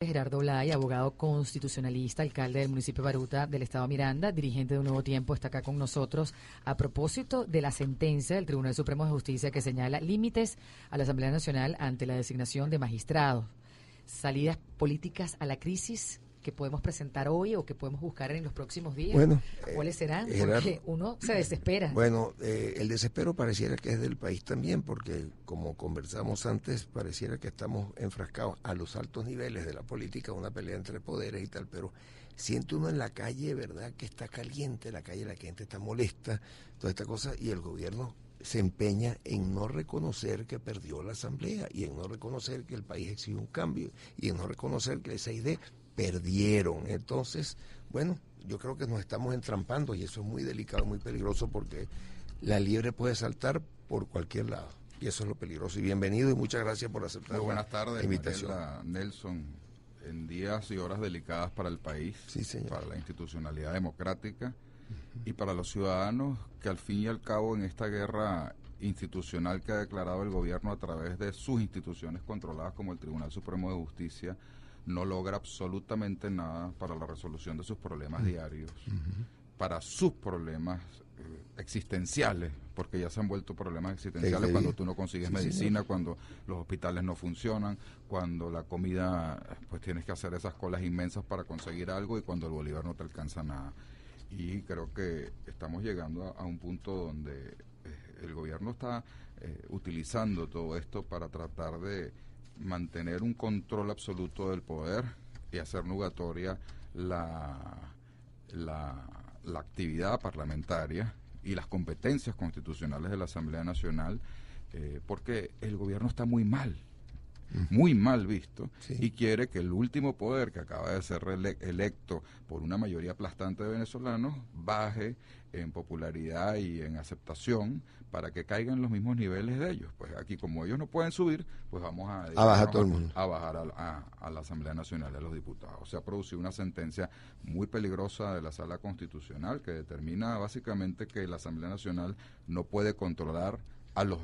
Gerardo Blay, abogado constitucionalista, alcalde del municipio de Baruta del estado Miranda, dirigente de Un Nuevo Tiempo, está acá con nosotros a propósito de la sentencia del Tribunal Supremo de Justicia que señala límites a la Asamblea Nacional ante la designación de magistrados, salidas políticas a la crisis que podemos presentar hoy o que podemos buscar en los próximos días. Bueno, ¿cuáles serán? Gerardo, porque uno se desespera. Bueno, el desespero pareciera que es del país también, porque como conversamos antes, pareciera que estamos enfrascados a los altos niveles de la política, una pelea entre poderes y tal, pero siente uno en la calle, ¿verdad?, que está caliente, la gente está molesta, toda esta cosa, y el gobierno se empeña en no reconocer que perdió la asamblea y en no reconocer que el país exige un cambio y en no reconocer que el 6D perdieron. Entonces, bueno, yo creo que nos estamos entrampando y eso es muy delicado, muy peligroso porque la liebre puede saltar por cualquier lado y eso es lo peligroso. Y bienvenido y muchas gracias por aceptar buenas tardes, la invitación. Mariela, Nelson, en días y horas delicadas para el país, sí, señor, para la institucionalidad democrática y para los ciudadanos que al fin y al cabo en esta guerra institucional que ha declarado el gobierno a través de sus instituciones controladas como el Tribunal Supremo de Justicia, no logra absolutamente nada para la resolución de sus problemas diarios, para sus problemas existenciales, porque ya se han vuelto problemas existenciales cuando tú no consigues medicina, cuando los hospitales no funcionan, cuando la comida, pues tienes que hacer esas colas inmensas para conseguir algo y cuando el bolívar no te alcanza nada. Y creo que estamos llegando a un punto donde el gobierno está utilizando todo esto para tratar de mantener un control absoluto del poder y hacer nugatoria la actividad parlamentaria y las competencias constitucionales de la Asamblea Nacional, porque el gobierno está muy mal visto, sí, y quiere que el último poder que acaba de ser electo por una mayoría aplastante de venezolanos baje en popularidad y en aceptación para que caigan los mismos niveles de ellos. Pues aquí, como ellos no pueden subir, pues vamos a bajar todo el mundo, a bajar a la Asamblea Nacional, a los diputados. Se ha producido una sentencia muy peligrosa de la Sala Constitucional que determina básicamente que la Asamblea Nacional no puede controlar al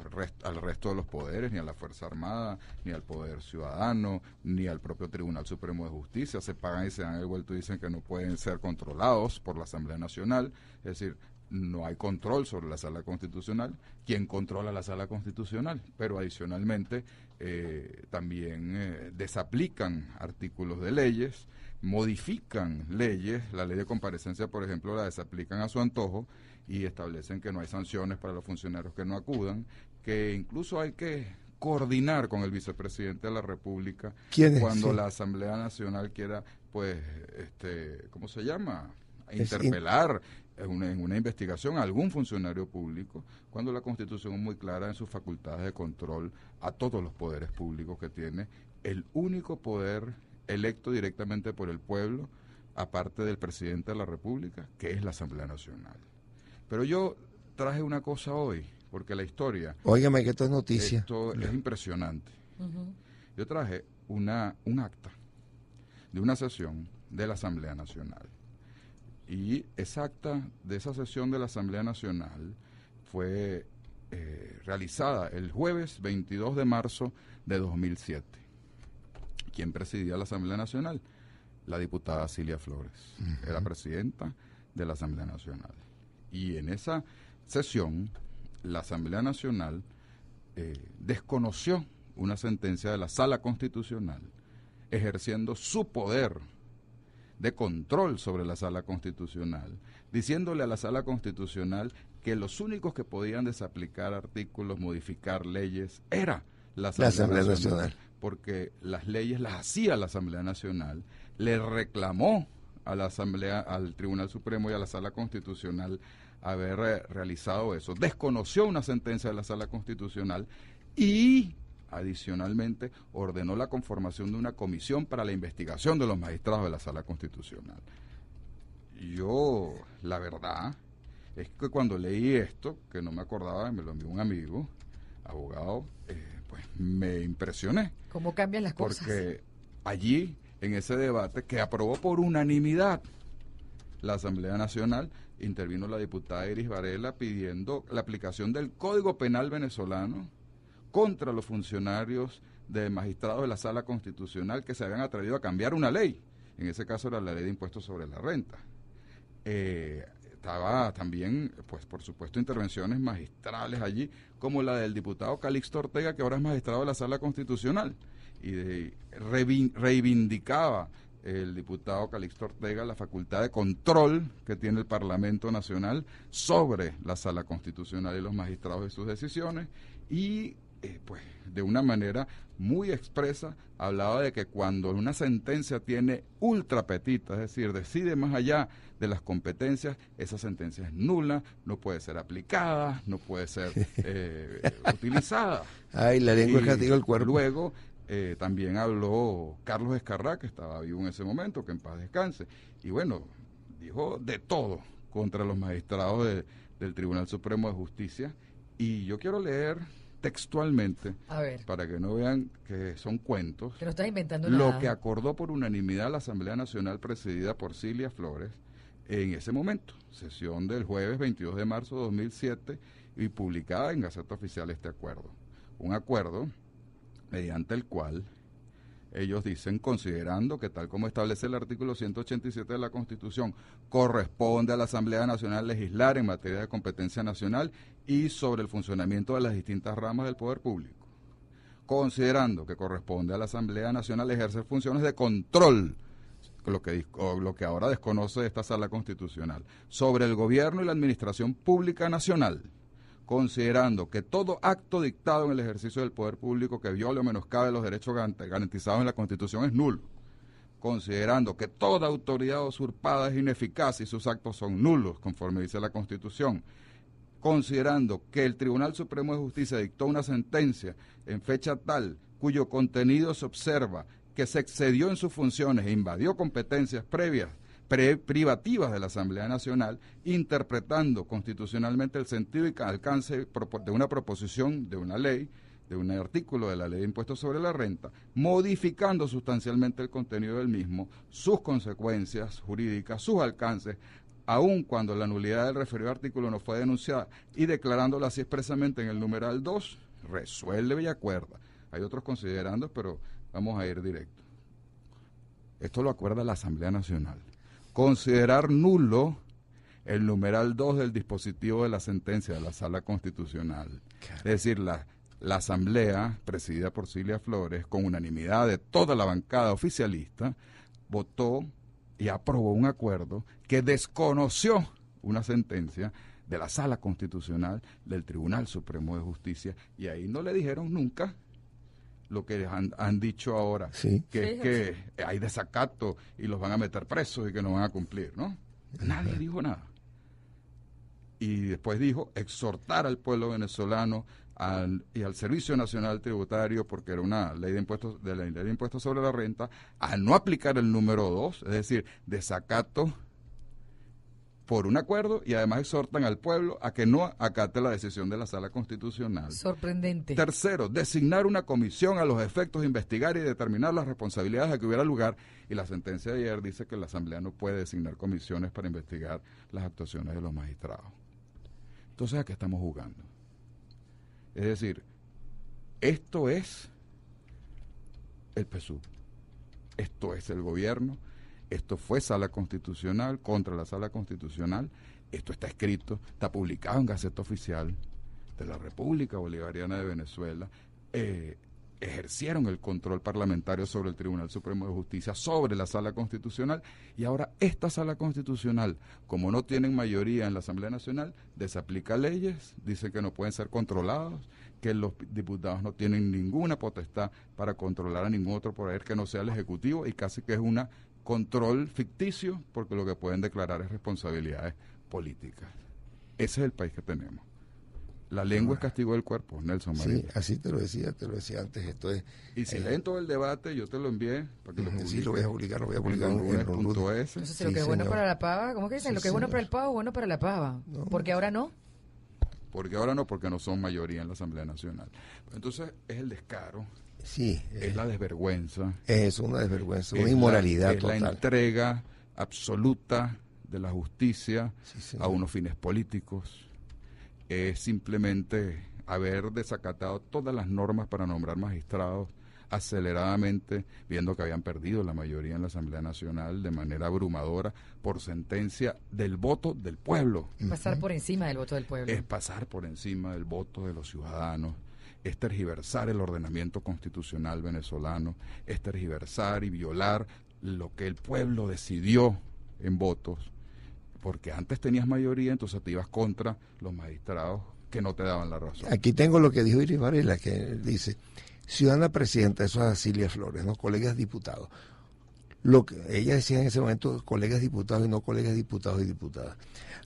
resto de los poderes, ni a la Fuerza Armada, ni al Poder Ciudadano, ni al propio Tribunal Supremo de Justicia. Se pagan y se dan el vuelto y dicen que no pueden ser controlados por la Asamblea Nacional. Es decir, no hay control sobre la Sala Constitucional. ¿Quién controla la Sala Constitucional? Pero adicionalmente también desaplican artículos de leyes, modifican leyes. La ley de comparecencia, por ejemplo, la desaplican a su antojo y establecen que no hay sanciones para los funcionarios que no acudan, que incluso hay que coordinar con el vicepresidente de la República cuando la Asamblea Nacional quiera, pues, ¿cómo se llama?, interpelar en una investigación a algún funcionario público, cuando la Constitución es muy clara en sus facultades de control a todos los poderes públicos que tiene el único poder electo directamente por el pueblo, aparte del presidente de la República, que es la Asamblea Nacional. Pero yo traje una cosa hoy, porque la historia... Óigame, que esto es noticia. Esto es impresionante. Yo traje un acta de una sesión de la Asamblea Nacional. Y esa acta de esa sesión de la Asamblea Nacional fue realizada el jueves 22 de marzo de 2007. ¿Quién presidía la Asamblea Nacional? La diputada Cilia Flores. Era presidenta de la Asamblea Nacional. Y en esa sesión, la Asamblea Nacional desconoció una sentencia de la Sala Constitucional, ejerciendo su poder de control sobre la Sala Constitucional, diciéndole a la Sala Constitucional que los únicos que podían desaplicar artículos, modificar leyes, era la Asamblea Nacional, porque las leyes las hacía la Asamblea Nacional, le reclamó a la Asamblea, al Tribunal Supremo y a la Sala Constitucional haber realizado eso. Desconoció una sentencia de la Sala Constitucional y adicionalmente ordenó la conformación de una comisión para la investigación de los magistrados de la Sala Constitucional. Yo, la verdad, es que cuando leí esto, que no me acordaba, me lo envió un amigo, abogado, pues me impresioné. ¿Cómo cambian las cosas? Porque allí, en ese debate, que aprobó por unanimidad la Asamblea Nacional, intervino la diputada Iris Varela pidiendo la aplicación del Código Penal venezolano contra los funcionarios de magistrados de la Sala Constitucional que se habían atrevido a cambiar una ley. En ese caso era la ley de impuestos sobre la renta. Estaba también, pues por supuesto, intervenciones magistrales allí, como la del diputado Calixto Ortega, que ahora es magistrado de la Sala Constitucional, y reivindicaba el diputado Calixto Ortega la facultad de control que tiene el Parlamento Nacional sobre la Sala Constitucional y los magistrados y sus decisiones, y pues de una manera muy expresa hablaba de que cuando una sentencia tiene ultra petita, es decir, decide más allá de las competencias, esa sentencia es nula, no puede ser aplicada, no puede ser utilizada. Ay, la lengua es castigo del cuerpo. Luego también habló Carlos Escarrá, que estaba vivo en ese momento, que en paz descanse, y bueno, dijo de todo contra los magistrados del Tribunal Supremo de Justicia, y yo quiero leer textualmente, para que no vean que son cuentos, que no estás inventando lo nada. que acordó por unanimidad la Asamblea Nacional presidida por Cilia Flores en ese momento, sesión del jueves 22 de marzo de 2007 y publicada en Gaceta Oficial este acuerdo. Un acuerdo mediante el cual ellos dicen, considerando que tal como establece el artículo 187 de la Constitución, corresponde a la Asamblea Nacional legislar en materia de competencia nacional y sobre el funcionamiento de las distintas ramas del poder público. Considerando que corresponde a la Asamblea Nacional ejercer funciones de control, lo que ahora desconoce esta Sala Constitucional, sobre el gobierno y la administración pública nacional, considerando que todo acto dictado en el ejercicio del poder público que viole o menoscabe los derechos garantizados en la Constitución es nulo, considerando que toda autoridad usurpada es ineficaz y sus actos son nulos, conforme dice la Constitución, considerando que el Tribunal Supremo de Justicia dictó una sentencia en fecha tal cuyo contenido se observa que se excedió en sus funciones e invadió competencias privativas de la Asamblea Nacional, interpretando constitucionalmente el sentido y alcance de una proposición de una ley, de un artículo de la Ley de Impuestos sobre la Renta, modificando sustancialmente el contenido del mismo, sus consecuencias jurídicas, sus alcances, aun cuando la nulidad del referido artículo no fue denunciada, y declarándola así expresamente en el numeral 2, resuelve y acuerda. Hay otros considerandos, pero vamos a ir directo. Esto lo acuerda la Asamblea Nacional. Considerar nulo el numeral 2 del dispositivo de la sentencia de la Sala Constitucional. Es decir, la Asamblea, presidida por Cilia Flores, con unanimidad de toda la bancada oficialista, votó y aprobó un acuerdo que desconoció una sentencia de la Sala Constitucional del Tribunal Supremo de Justicia, y ahí no le dijeron nunca lo que han dicho ahora, sí, que es que hay desacato y los van a meter presos y que no van a cumplir, ¿no? Nadie dijo nada. Y después dijo exhortar al pueblo venezolano y al Servicio Nacional Tributario, porque era una ley de impuestos, de la ley de impuestos sobre la renta, a no aplicar el número 2, es decir, desacato por un acuerdo, y además exhortan al pueblo a que no acate la decisión de la Sala Constitucional. Sorprendente. Tercero, designar una comisión a los efectos de investigar y determinar las responsabilidades a que hubiera lugar, y la sentencia de ayer dice que la Asamblea no puede designar comisiones para investigar las actuaciones de los magistrados. Entonces, ¿a qué estamos jugando? Es decir, esto es el PSUV, esto es el gobierno. Esto fue Sala Constitucional contra la Sala Constitucional. Esto está escrito, está publicado en Gaceta Oficial de la República Bolivariana de Venezuela. Ejercieron el control parlamentario sobre el Tribunal Supremo de Justicia, sobre la Sala Constitucional, y ahora esta Sala Constitucional, como no tienen mayoría en la Asamblea Nacional, desaplica leyes, dice que no pueden ser controlados, que los diputados no tienen ninguna potestad para controlar a ningún otro poder que no sea el Ejecutivo, y casi que es una control ficticio, porque lo que pueden declarar es responsabilidades políticas. Ese es el país que tenemos. La lengua es castigo del cuerpo, Nelson María. Sí, así te lo decía antes. Esto es, y si leen todo el debate, yo te lo envié para que lo publiques. Sí, lo voy a publicar en Runrunes.es. Entonces, si lo que es bueno para la pava, ¿cómo que dicen? Sí, lo que es bueno para el pavo, bueno para la pava. No. ¿Por qué ahora no? Porque ahora no, porque no son mayoría en la Asamblea Nacional. Entonces, es el descaro. Sí. Es la desvergüenza. Es una desvergüenza, una inmoralidad total. Es la entrega absoluta de la justicia a unos fines políticos. Es simplemente haber desacatado todas las normas para nombrar magistrados, aceleradamente, viendo que habían perdido la mayoría en la Asamblea Nacional de manera abrumadora por sentencia del voto del pueblo. Pasar por encima del voto del pueblo. Es pasar por encima del voto de los ciudadanos, es tergiversar el ordenamiento constitucional venezolano, es tergiversar y violar lo que el pueblo decidió en votos, porque antes tenías mayoría, entonces te ibas contra los magistrados que no te daban la razón. Aquí tengo lo que dijo Iris Varela, que dice: ciudadana presidenta, eso es Cilia Flores, ¿no? Colegas diputados. Lo que ella decía en ese momento, colegas diputados y no colegas diputados y diputadas.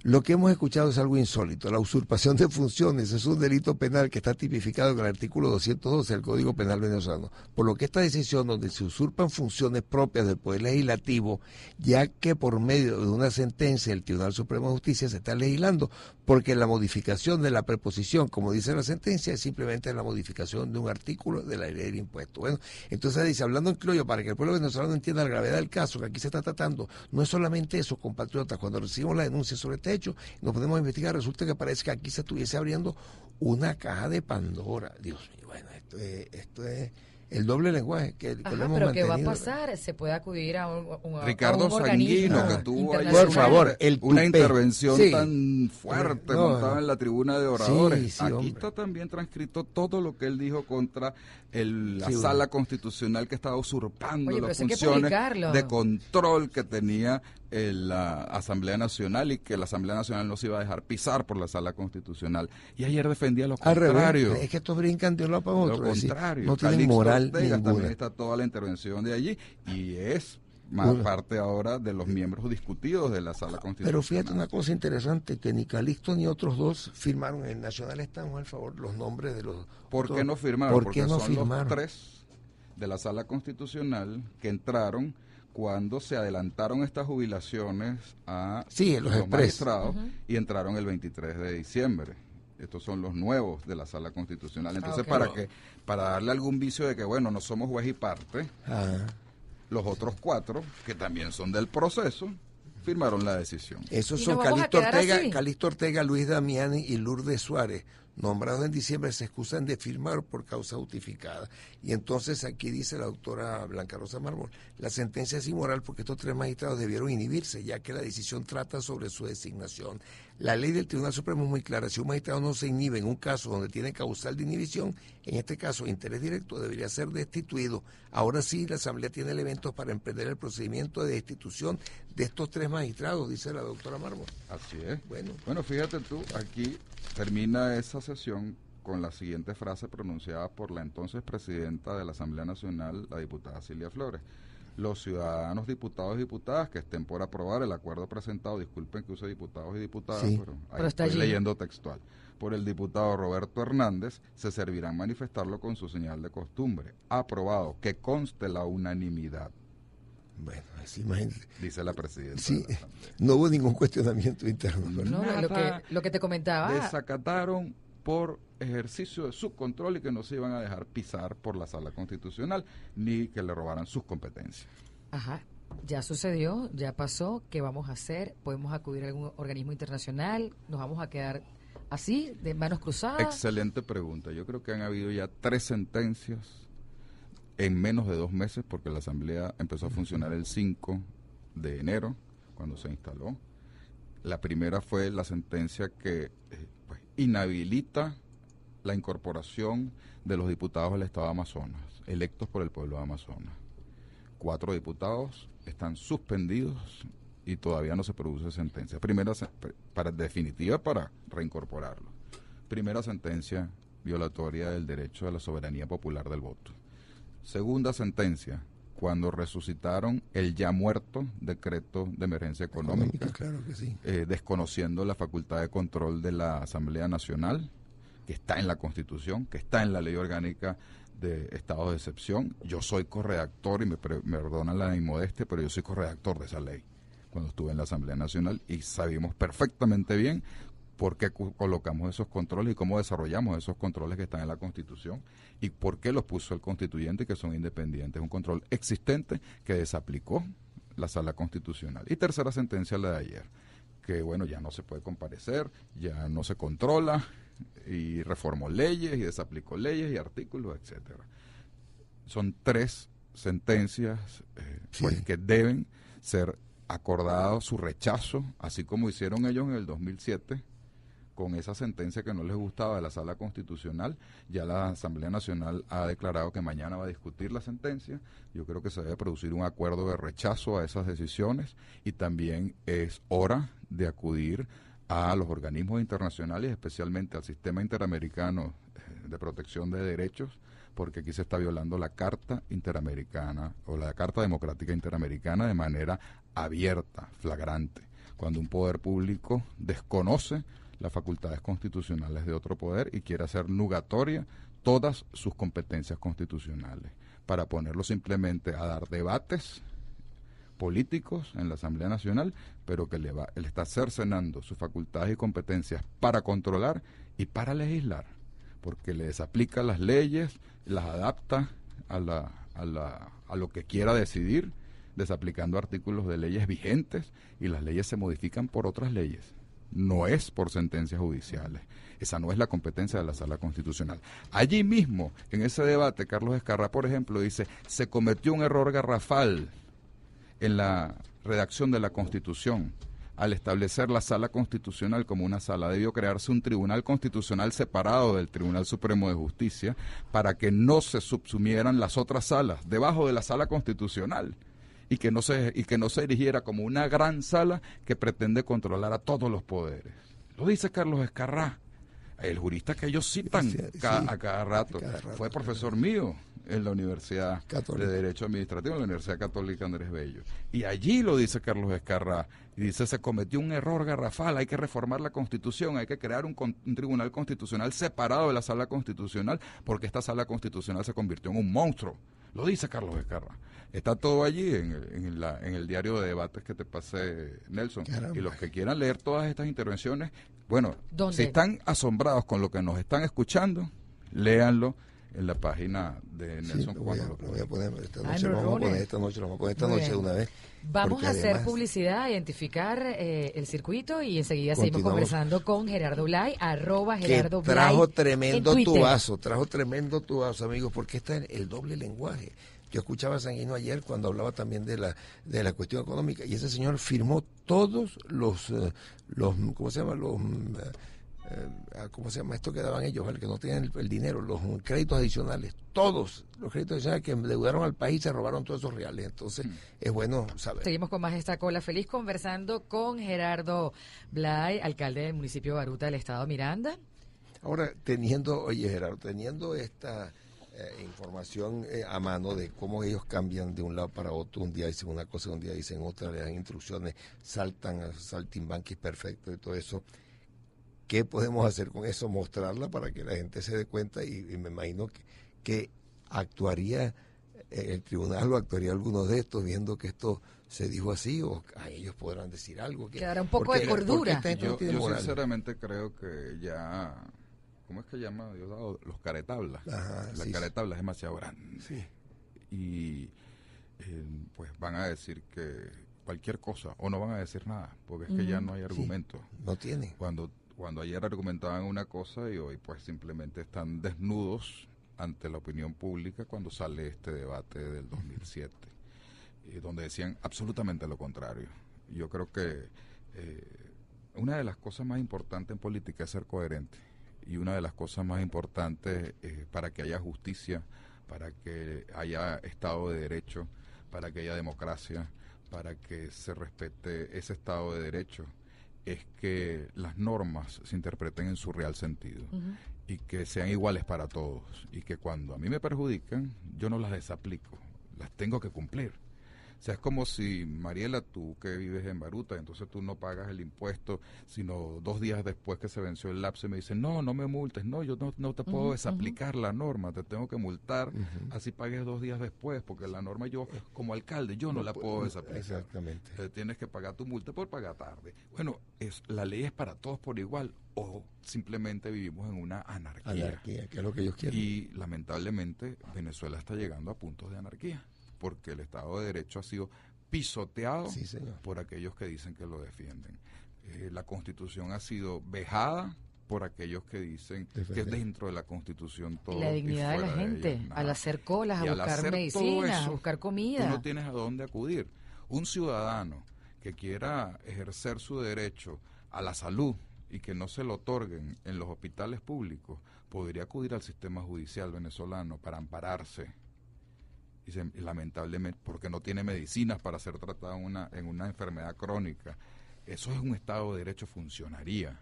Lo que hemos escuchado es algo insólito. La usurpación de funciones es un delito penal que está tipificado en el artículo 212 del Código Penal venezolano. Por lo que esta decisión donde se usurpan funciones propias del Poder Legislativo, ya que por medio de una sentencia del Tribunal Supremo de Justicia se está legislando, porque la modificación de la preposición, como dice la sentencia, es simplemente la modificación de un artículo de la ley del impuesto. Bueno, entonces dice, hablando en criollo, para que el pueblo venezolano entienda la gravedad del caso que aquí se está tratando, no es solamente eso, compatriotas. Cuando recibimos la denuncia sobre este hecho, nos podemos investigar, resulta que parece que aquí se estuviese abriendo una caja de Pandora. Dios mío, bueno, esto es el doble lenguaje que Ajá, lo hemos pero mantenido. ¿qué va a pasar? Se puede acudir a Ricardo un organismo Sanguino, que tuvo ahí por favor, una tupé. intervención Sí. tan fuerte No, montada en la tribuna de oradores. Sí, Aquí hombre. está también transcrito todo lo que él dijo contra la Sí, sala constitucional que estaba usurpando Oye, pero las eso hay que funciones publicarlo. de control que tenía la Asamblea Nacional, y que la Asamblea Nacional no se iba a dejar pisar por la sala constitucional. Y ayer defendía lo Al contrario. revés, es que estos brincan de un lado para otro. Lo es decir, contrario. no tienen Calixto moral Ortega ninguna. también está toda la intervención de allí, y es más parte ahora de los miembros discutidos de la sala constitucional. Pero fíjate una cosa interesante, que ni Calixto ni otros dos firmaron. En el Nacional estamos al favor los nombres de los... ¿Por qué no firmaron? ¿Por Porque qué no son firmaron? los tres de la sala constitucional que entraron cuando se adelantaron estas jubilaciones a Sí, los express. magistrados, y entraron el 23 de diciembre. Estos son los nuevos de la sala constitucional. Entonces, Ok. para darle algún vicio de que, bueno, no somos juez y parte, Ah, los otros cuatro, que también son del proceso, firmaron la decisión. esos ¿Y son nos vamos a Calixto quedar así? Ortega, Luis Damiani y Lourdes Suárez, nombrados en diciembre, se excusan de firmar por causa justificada. Y entonces aquí dice la doctora Blanca Rosa Mármol, la sentencia es inmoral porque estos tres magistrados debieron inhibirse, ya que la decisión trata sobre su designación. La ley del Tribunal Supremo es muy clara: si un magistrado no se inhibe en un caso donde tiene causal de inhibición, en este caso interés directo, debería ser destituido. Ahora sí, la Asamblea tiene elementos para emprender el procedimiento de destitución de estos tres magistrados, dice la doctora Mármol. Así es. Bueno, Fíjate tú, aquí termina esa sesión con la siguiente frase pronunciada por la entonces presidenta de la Asamblea Nacional, la diputada Cilia Flores: los ciudadanos, diputados y diputadas que estén por aprobar el acuerdo presentado, disculpen que use diputados y diputadas, Sí. pero ahí Pero está estoy allí. leyendo textual, por el diputado Roberto Hernández, se servirán manifestarlo con su señal de costumbre. Aprobado, que conste la unanimidad, bueno, así imagínate. dice la presidenta. Sí, de la Asamblea. no hubo ningún cuestionamiento interno. ¿verdad? No, lo Nada. que te comentaba. Desacataron por ejercicio de su control y que no se iban a dejar pisar por la sala constitucional ni que le robaran sus competencias. Ajá, ya sucedió, ya pasó. ¿Qué vamos a hacer? ¿Podemos acudir a algún organismo internacional? ¿Nos vamos a quedar así, de manos cruzadas? Excelente pregunta. Yo creo que han habido ya 3 sentencias en menos de 2 meses, porque la Asamblea empezó a funcionar el 5 de enero, cuando se instaló. La primera fue la sentencia que pues, inhabilita la incorporación de los diputados del Estado de Amazonas, electos por el pueblo de Amazonas. 4 diputados están suspendidos y todavía no se produce sentencia. Definitiva para reincorporarlos. Primera sentencia violatoria del derecho a la soberanía popular del voto. Segunda sentencia, cuando resucitaron el ya muerto decreto de emergencia económica, Claro que sí. desconociendo la facultad de control de la Asamblea Nacional, que está en la Constitución, que está en la Ley Orgánica de Estados de Excepción. Yo soy corredactor, y me perdonan la inmodestia, pero yo soy corredactor de esa ley cuando estuve en la Asamblea Nacional, y sabíamos perfectamente bien por qué colocamos esos controles y cómo desarrollamos esos controles que están en la Constitución y por qué los puso el constituyente, que son independientes. Un control existente que desaplicó la Sala Constitucional. Y tercera sentencia, la de ayer, que bueno, ya no se puede comparecer, ya no se controla, y reformó leyes y desaplicó leyes y artículos, etcétera. son 3 sentencias pues, que deben ser acordado su rechazo, así como hicieron ellos en el 2007, con esa sentencia que no les gustaba de la Sala Constitucional. Ya la Asamblea Nacional ha declarado que mañana va a discutir la sentencia. Yo creo que se debe producir un acuerdo de rechazo a esas decisiones, y también es hora de acudir a los organismos internacionales, especialmente al Sistema Interamericano de Protección de Derechos, porque aquí se está violando la Carta Interamericana o la Carta Democrática Interamericana de manera abierta, flagrante, cuando un poder público desconoce las facultades constitucionales de otro poder y quiere hacer nugatoria todas sus competencias constitucionales, para ponerlo simplemente a dar debates políticos en la Asamblea Nacional, pero que le está cercenando sus facultades y competencias para controlar y para legislar, porque le desaplica las leyes, las adapta a lo que quiera decidir, desaplicando artículos de leyes vigentes, y las leyes se modifican por otras leyes. No es por sentencias judiciales. Esa no es la competencia de la Sala Constitucional. Allí mismo, en ese debate, Carlos Escarrá, por ejemplo, dice: se cometió un error garrafal en la redacción de la Constitución al establecer la Sala Constitucional como una sala. Debió crearse un Tribunal Constitucional separado del Tribunal Supremo de Justicia para que no se subsumieran las otras salas debajo de la Sala Constitucional, y que no se erigiera como una gran sala que pretende controlar a todos los poderes. Lo dice Carlos Escarrá, el jurista que ellos citan a cada rato. Fue profesor mío en la Universidad Católica de Derecho Administrativo, en la Universidad Católica Andrés Bello. Y allí lo dice Carlos Escarrá, y dice: se cometió un error garrafal, hay que reformar la Constitución, hay que crear un Tribunal Constitucional separado de la Sala Constitucional, porque esta Sala Constitucional se convirtió en un monstruo. Lo dice Carlos Escarrá. Está todo allí en el diario de debates que te pasé, Nelson. Caramba. Y los que quieran leer todas estas intervenciones, bueno, si están asombrados con lo que nos están escuchando, léanlo en la página de Nelson. Lo voy a poner esta noche, lo vamos a poner esta noche de una vez. Vamos a hacer publicidad, identificar el circuito, y enseguida seguimos conversando con Gerardo Blay, @Gerardo Blay. Trajo tremendo tubazo, amigos, porque está en el doble lenguaje. Yo escuchaba a Sanguino ayer cuando hablaba también de la cuestión económica, y ese señor firmó todos los ¿cómo se llama? ¿Cómo se llama esto que daban ellos? El que no tienen el dinero, los créditos adicionales, todos los créditos adicionales que endeudaron al país, se robaron todos esos reales. Entonces, es bueno saber. Seguimos con más esta cola feliz, conversando con Gerardo Blay, alcalde del municipio de Baruta, del estado Miranda. Ahora, teniendo esta información a mano de cómo ellos cambian de un lado para otro, un día dicen una cosa, un día dicen otra, le dan instrucciones, saltan saltimbanquis perfectos y todo eso. ¿Qué podemos hacer con eso? Mostrarla para que la gente se dé cuenta, y me imagino que actuaría el tribunal, o actuaría alguno de estos, viendo que esto se dijo así, o a ellos podrán decir algo. Quedará un poco de cordura. Yo sinceramente creo que ya, ¿cómo es que llama Diosdado? Los caretablas. La caretabla es demasiado grande. Sí. Y pues van a decir que cualquier cosa, o no van a decir nada, porque es que ya no hay argumentos. No tiene. Cuando ayer argumentaban una cosa, y hoy pues simplemente están desnudos ante la opinión pública cuando sale este debate del 2007, donde decían absolutamente lo contrario. Yo creo que una de las cosas más importantes en política es ser coherente, y una de las cosas más importantes para que haya justicia, para que haya Estado de Derecho, para que haya democracia, para que se respete ese Estado de Derecho, es que las normas se interpreten en su real sentido, y que sean iguales para todos, y que cuando a mí me perjudican, yo no las desaplico, las tengo que cumplir. O sea, es como si, Mariela, tú que vives en Baruta, entonces tú no pagas el impuesto, sino 2 días después que se venció el lapso, y me dicen: no me multes, no, yo no te puedo desaplicar la norma, te tengo que multar, así pagues 2 días después, porque la norma yo, como alcalde, yo no la puedo desaplicar. Exactamente. Entonces tienes que pagar tu multa por pagar tarde. Bueno, la ley es para todos por igual, o simplemente vivimos en una anarquía, que es lo que ellos quieren. Y lamentablemente Venezuela está llegando a puntos de anarquía, porque el Estado de Derecho ha sido pisoteado por aquellos que dicen que lo defienden. La Constitución ha sido vejada por aquellos que dicen que es dentro de la Constitución todo. Y la dignidad de la gente, al hacer colas, a buscar medicinas, a buscar comida. Tú no tienes a dónde acudir. Un ciudadano que quiera ejercer su derecho a la salud y que no se lo otorguen en los hospitales públicos, podría acudir al sistema judicial venezolano para ampararse. Y lamentablemente, porque no tiene medicinas para ser tratado en una enfermedad crónica. Eso es un Estado de Derecho, funcionaría.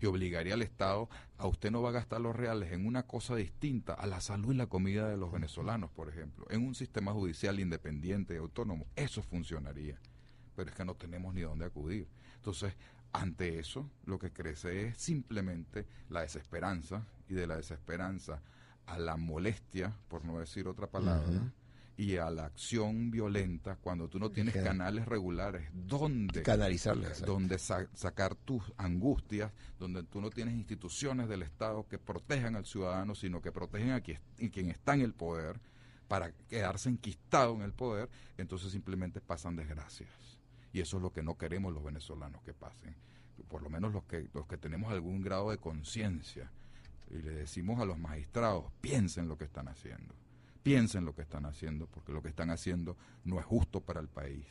Y obligaría al Estado a usted no va a gastar los reales en una cosa distinta a la salud y la comida de los venezolanos, por ejemplo. En un sistema judicial independiente y autónomo, eso funcionaría. Pero es que no tenemos ni dónde acudir. Entonces, ante eso, lo que crece es simplemente la desesperanza, y de la desesperanza a la molestia, por no decir otra palabra, y a la acción violenta cuando tú no tienes canales regulares donde canalizarlas, donde sacar tus angustias, donde tú no tienes instituciones del Estado que protejan al ciudadano, sino que protegen a quien está en el poder para quedarse enquistado en el poder. Entonces simplemente pasan desgracias, y eso es lo que no queremos los venezolanos que pasen, por lo menos los que tenemos algún grado de conciencia, y le decimos a los magistrados: piensen lo que están haciendo. Piensen lo que están haciendo, porque lo que están haciendo no es justo para el país,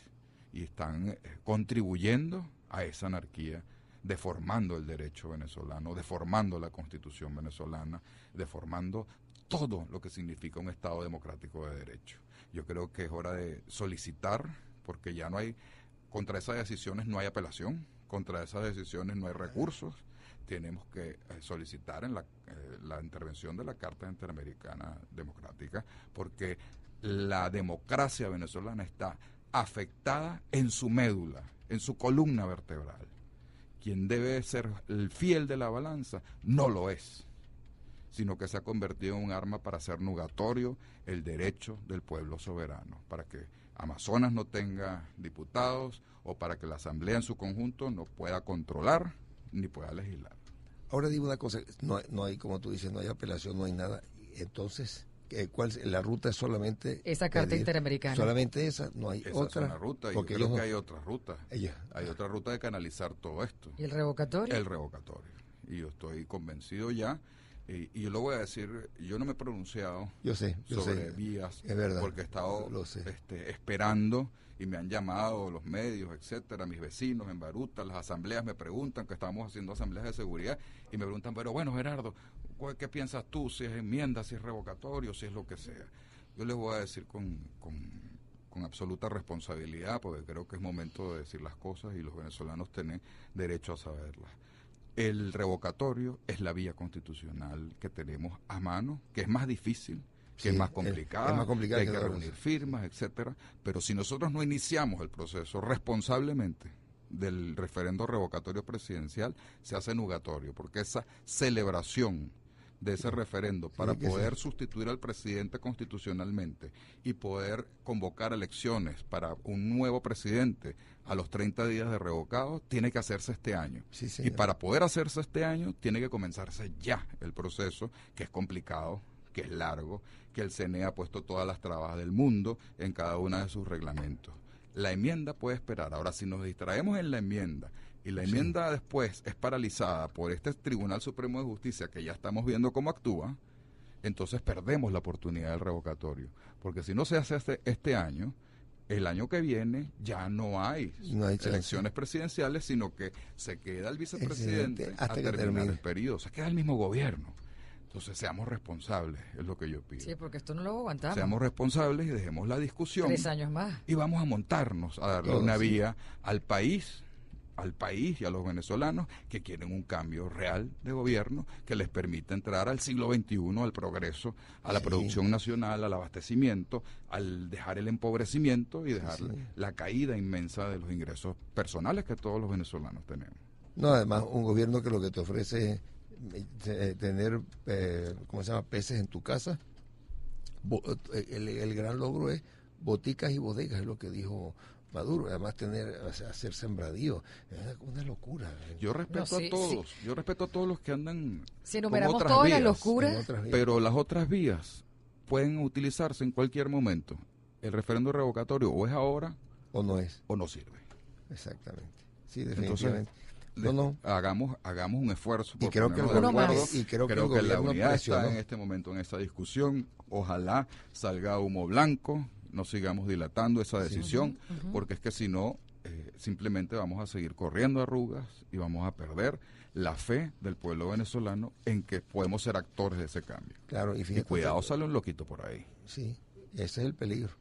y están contribuyendo a esa anarquía, deformando el derecho venezolano, deformando la Constitución venezolana, deformando todo lo que significa un Estado democrático de derecho. Yo creo que es hora de solicitar, porque ya no hay, contra esas decisiones no hay apelación, contra esas decisiones no hay recursos. Tenemos que solicitar en la intervención de la Carta Interamericana Democrática, porque la democracia venezolana está afectada en su médula, en su columna vertebral. Quien debe ser el fiel de la balanza no lo es, sino que se ha convertido en un arma para hacer nugatorio el derecho del pueblo soberano, para que Amazonas no tenga diputados, o para que la Asamblea en su conjunto no pueda controlar ni pueda legislar. Ahora digo una cosa, no hay, como tú dices, no hay apelación, no hay nada. Entonces, la ruta es solamente esa Carta Interamericana. Solamente esa, no hay esa otra. Es una ruta, y yo creo que hay otra ruta. Hay otra ruta de canalizar todo esto. ¿Y el revocatorio? El revocatorio. Y yo estoy convencido ya. Y yo lo voy a decir, yo no me he pronunciado sobre vías, es verdad, porque he estado esperando, y me han llamado los medios, etcétera, mis vecinos en Baruta, las asambleas me preguntan, que estamos haciendo asambleas de seguridad, y me preguntan: pero bueno, Gerardo, ¿qué piensas tú? Si es enmienda, si es revocatorio, si es lo que sea. Yo les voy a decir con absoluta responsabilidad, porque creo que es momento de decir las cosas y los venezolanos tienen derecho a saberlas. El revocatorio es la vía constitucional que tenemos a mano, que es más difícil, que es más complicada, que hay que reunir firmas, etcétera. Pero si nosotros no iniciamos el proceso responsablemente del referendo revocatorio presidencial, se hace nugatorio, porque esa celebración de ese referendo para poder sustituir al presidente constitucionalmente y poder convocar elecciones para un nuevo presidente a los 30 días de revocado, tiene que hacerse este año. Y para poder hacerse este año, tiene que comenzarse ya el proceso, que es complicado, que es largo, que el CNE ha puesto todas las trabas del mundo en cada uno de sus reglamentos. La enmienda puede esperar. Ahora, si nos distraemos en la enmienda, y la enmienda después es paralizada por este Tribunal Supremo de Justicia, que ya estamos viendo cómo actúa, entonces perdemos la oportunidad del revocatorio. Porque si no se hace este año, el año que viene ya no hay elecciones presidenciales, sino que se queda el vicepresidente hasta terminar el periodo. Se queda el mismo gobierno. Entonces seamos responsables, es lo que yo pido. Sí, porque esto no lo aguantamos. Seamos responsables y dejemos la discusión. 3 años más. Y vamos a montarnos a darle una vía al país y a los venezolanos que quieren un cambio real de gobierno que les permita entrar al siglo XXI, al progreso, a la producción nacional, al abastecimiento, al dejar el empobrecimiento y dejar la caída inmensa de los ingresos personales que todos los venezolanos tenemos. No, además, un gobierno que lo que te ofrece es tener, ¿cómo se llama?, peces en tu casa. El gran logro es boticas y bodegas, es lo que dijo Maduro. Además, hacer sembradíos, es una locura. Yo respeto a todos, yo respeto a todos los que andan. Si enumeramos todas las locuras, pero las otras vías pueden utilizarse en cualquier momento. El referendo revocatorio o es ahora o no es, o no sirve. Exactamente. Sí, definitivamente. hagamos un esfuerzo por y creo que ponernos de acuerdo. y creo que la unidad presionó. está en este momento en esa discusión. Ojalá salga humo blanco, no sigamos dilatando esa decisión, porque es que si no, simplemente vamos a seguir corriendo arrugas y vamos a perder la fe del pueblo venezolano en que podemos ser actores de ese cambio. Claro, y cuidado, sale un loquito por ahí. Sí, ese es el peligro.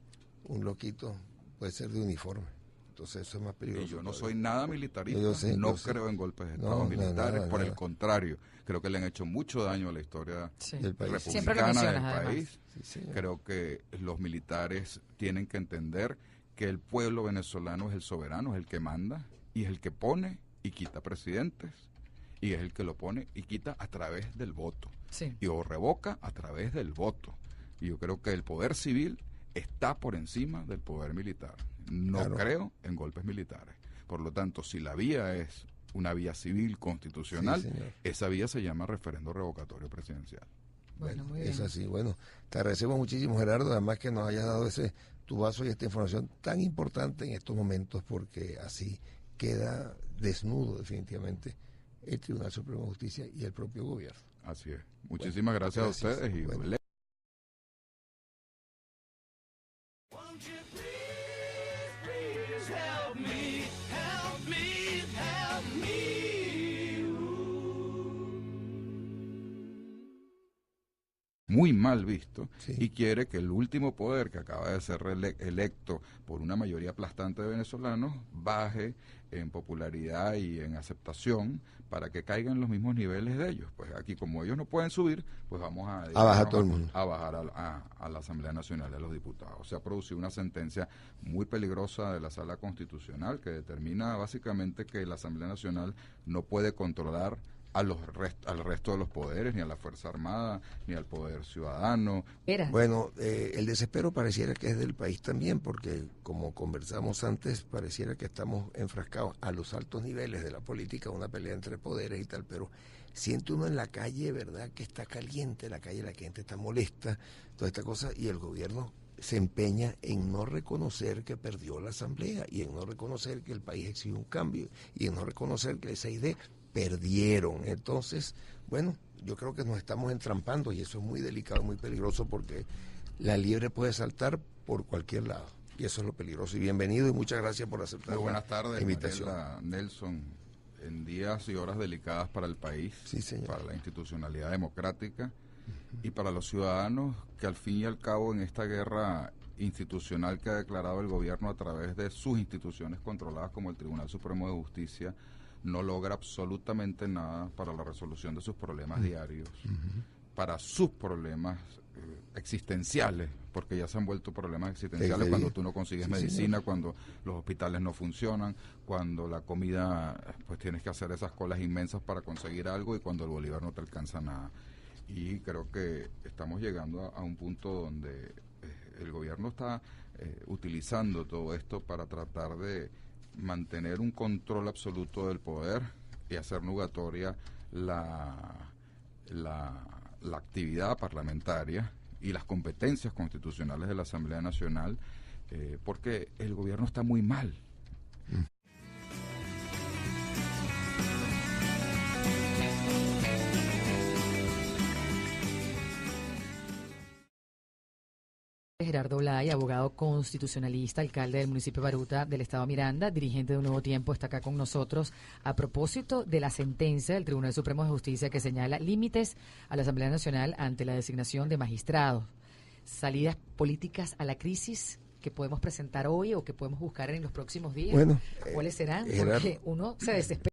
Un loquito puede ser de uniforme. Entonces eso es más peligroso. Y yo no soy nada militarista, yo creo en golpes de Estado militares, por el contrario, creo que le han hecho mucho daño a la historia republicana del país. Sí, creo que los militares tienen que entender que el pueblo venezolano es el soberano, es el que manda y es el que pone y quita presidentes y es el que lo pone y quita a través del voto y o revoca a través del voto. Y yo creo que el poder civil está por encima del poder militar. No creo en golpes militares. Por lo tanto, si la vía es una vía civil constitucional, esa vía se llama referendo revocatorio presidencial. Bueno, muy bien. Es así. Bueno, te agradecemos muchísimo, Gerardo, además que nos hayas dado ese tubazo y esta información tan importante en estos momentos, porque así queda desnudo definitivamente el Tribunal Supremo de Justicia y el propio gobierno. Así es. Muchísimas gracias a ustedes y muy mal visto y quiere que el último poder que acaba de ser electo por una mayoría aplastante de venezolanos baje en popularidad y en aceptación para que caigan en los mismos niveles de ellos. Pues aquí como ellos no pueden subir, pues vamos a bajar todo el mundo. A bajar a la Asamblea Nacional de los Diputados. Se ha producido una sentencia muy peligrosa de la Sala Constitucional que determina básicamente que la Asamblea Nacional no puede controlar al resto de los poderes, ni a la Fuerza Armada, ni al poder ciudadano. Bueno, el desespero pareciera que es del país también, porque como conversamos antes, pareciera que estamos enfrascados a los altos niveles de la política, una pelea entre poderes y tal, pero siente uno en la calle, ¿verdad?, que está caliente, la calle, la gente está molesta, toda esta cosa, y el gobierno se empeña en no reconocer que perdió la Asamblea, y en no reconocer que el país exige un cambio, y en no reconocer que esa idea perdieron. Entonces, bueno, yo creo que nos estamos entrampando y eso es muy delicado, muy peligroso porque la liebre puede saltar por cualquier lado y eso es lo peligroso. Y bienvenido y muchas gracias por aceptar buenas tardes, la invitación. Mariela, Nelson, en días y horas delicadas para el país, para la institucionalidad democrática y para los ciudadanos que al fin y al cabo en esta guerra institucional que ha declarado el gobierno a través de sus instituciones controladas como el Tribunal Supremo de Justicia, no logra absolutamente nada para la resolución de sus problemas diarios, para sus problemas existenciales, porque ya se han vuelto problemas existenciales cuando tú no consigues medicina, cuando los hospitales no funcionan, cuando la comida, pues tienes que hacer esas colas inmensas para conseguir algo y cuando el bolívar no te alcanza nada. Y creo que estamos llegando a un punto donde el gobierno está utilizando todo esto para tratar de mantener un control absoluto del poder y hacer nugatoria la actividad parlamentaria y las competencias constitucionales de la Asamblea Nacional, porque el gobierno está muy mal. Gerardo Blay, abogado constitucionalista, alcalde del municipio de Baruta del estado Miranda, dirigente de Un Nuevo Tiempo, está acá con nosotros a propósito de la sentencia del Tribunal Supremo de Justicia que señala límites a la Asamblea Nacional ante la designación de magistrados. Salidas políticas a la crisis que podemos presentar hoy o que podemos buscar en los próximos días. Bueno, ¿cuáles serán? Gerardo, porque uno se desespera.